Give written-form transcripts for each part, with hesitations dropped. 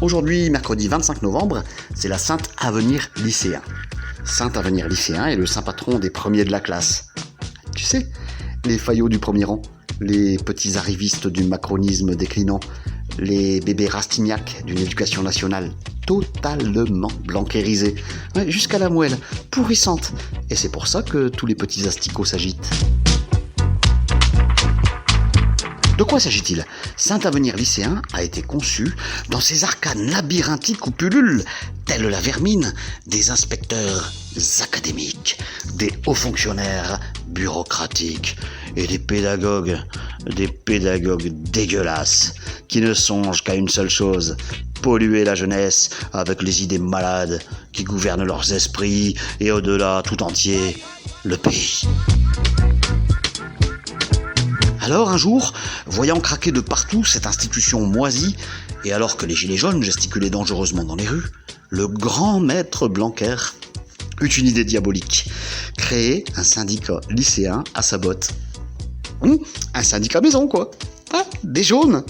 Aujourd'hui, mercredi 25 novembre, c'est la Sainte Avenir lycéen. Sainte Avenir lycéen est le saint patron des premiers de la classe. Tu sais, les faillots du premier rang, les petits arrivistes du macronisme déclinant, les bébés rastignacs d'une éducation nationale totalement blanquérisée, ouais, jusqu'à la moelle, pourrissante. Et c'est pour ça que tous les petits asticots s'agitent. De quoi s'agit-il ? Saint Avenir lycéen a été conçu dans ces arcanes labyrinthiques où pullulent, telle la vermine, des inspecteurs académiques, des hauts fonctionnaires bureaucratiques et des pédagogues dégueulasses, qui ne songent qu'à une seule chose, polluer la jeunesse avec les idées malades qui gouvernent leurs esprits et au-delà tout entier, le pays. Alors un jour, voyant craquer de partout cette institution moisie, et alors que les gilets jaunes gesticulaient dangereusement dans les rues, le grand maître Blanquer eut une idée diabolique. Créer un syndicat lycéen à sa botte. Un syndicat maison, quoi. Ah, des jaunes.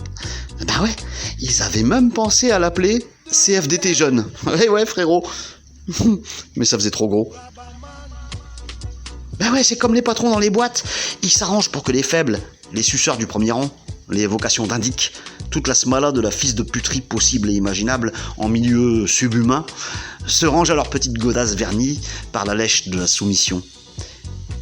Ben ouais, ils avaient même pensé à l'appeler CFDT Jeunes. Ouais, frérot. Mais ça faisait trop gros. Ben ouais, c'est comme les patrons dans les boîtes. Ils s'arrangent pour que les faibles, les suceurs du premier rang, les vocations d'indic, toute la smala de la fils de puterie possible et imaginable en milieu subhumain, se rangent à leur petite godasse vernie par la lèche de la soumission.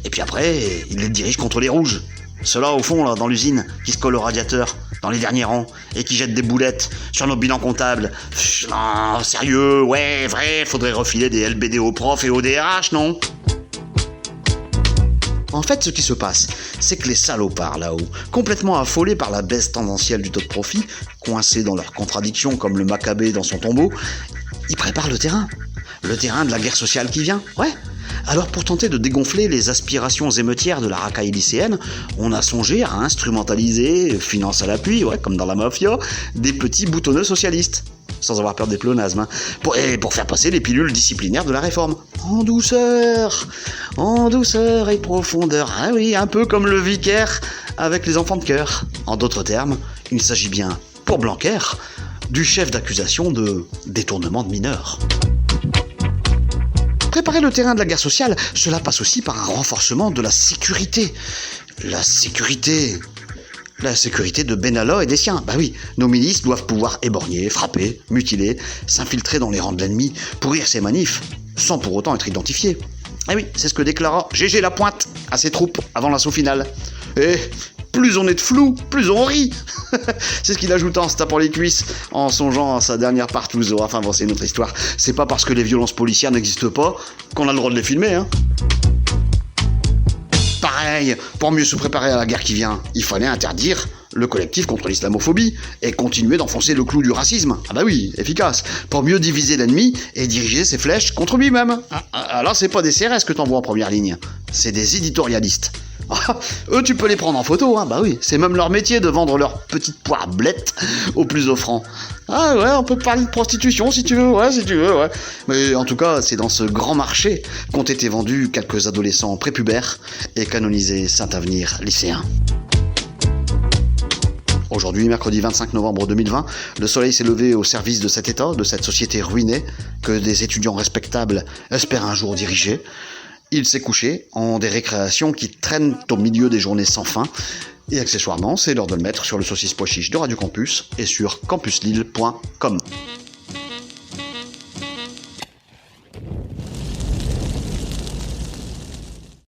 Et puis après, ils les dirigent contre les rouges. Ceux-là, au fond, là, dans l'usine, qui se collent au radiateur, dans les derniers rangs, et qui jettent des boulettes sur nos bilans comptables. Non, sérieux, ouais, vrai, faudrait refiler des LBD aux profs et aux DRH, non ? En fait, ce qui se passe, c'est que les salopards là-haut, complètement affolés par la baisse tendancielle du taux de profit, coincés dans leurs contradictions comme le Maccabée dans son tombeau, ils préparent le terrain de la guerre sociale qui vient, ouais. Alors pour tenter de dégonfler les aspirations émeutières de la racaille lycéenne, on a songé à instrumentaliser, finance à l'appui, ouais, comme dans la mafia, des petits boutonneux socialistes. Sans avoir peur des pléonasmes, hein, pour faire passer les pilules disciplinaires de la réforme. En douceur et profondeur. Ah oui, un peu comme le vicaire avec les enfants de cœur. En d'autres termes, il s'agit bien, pour Blanquer, du chef d'accusation de détournement de mineurs. Préparer le terrain de la guerre sociale, cela passe aussi par un renforcement de la sécurité. La sécurité de Benalla et des siens. Bah oui, nos milices doivent pouvoir éborgner, frapper, mutiler, s'infiltrer dans les rangs de l'ennemi, pourrir ses manifs, sans pour autant être identifiés. Eh oui, c'est ce que déclara Gégé Lapointe à ses troupes avant l'assaut final. Et plus on est de flou, plus on rit. C'est ce qu'il ajouta en se tapant les cuisses, en songeant à sa dernière partouze. Enfin bon, c'est une autre histoire. C'est pas parce que les violences policières n'existent pas qu'on a le droit de les filmer, hein. Pareil, pour mieux se préparer à la guerre qui vient, il fallait interdire le collectif contre l'islamophobie et continuer d'enfoncer le clou du racisme. Ah bah oui, efficace. Pour mieux diviser l'ennemi et diriger ses flèches contre lui-même. Alors c'est pas des CRS que t'envoies en première ligne, c'est des éditorialistes. Eux, tu peux les prendre en photo, hein. Bah oui, c'est même leur métier de vendre leurs petites poires blettes aux plus offrants. Ah ouais, on peut parler de prostitution si tu veux, ouais. Mais en tout cas, c'est dans ce grand marché qu'ont été vendus quelques adolescents prépubères et canonisés Saint Avenir lycéen. Aujourd'hui, mercredi 25 novembre 2020, le soleil s'est levé au service de cet état, de cette société ruinée, que des étudiants respectables espèrent un jour diriger. Il s'est couché en des récréations qui traînent au milieu des journées sans fin. Et accessoirement, c'est l'heure de le mettre sur le saucisse pois chiche de Radio Campus et sur campuslille.com.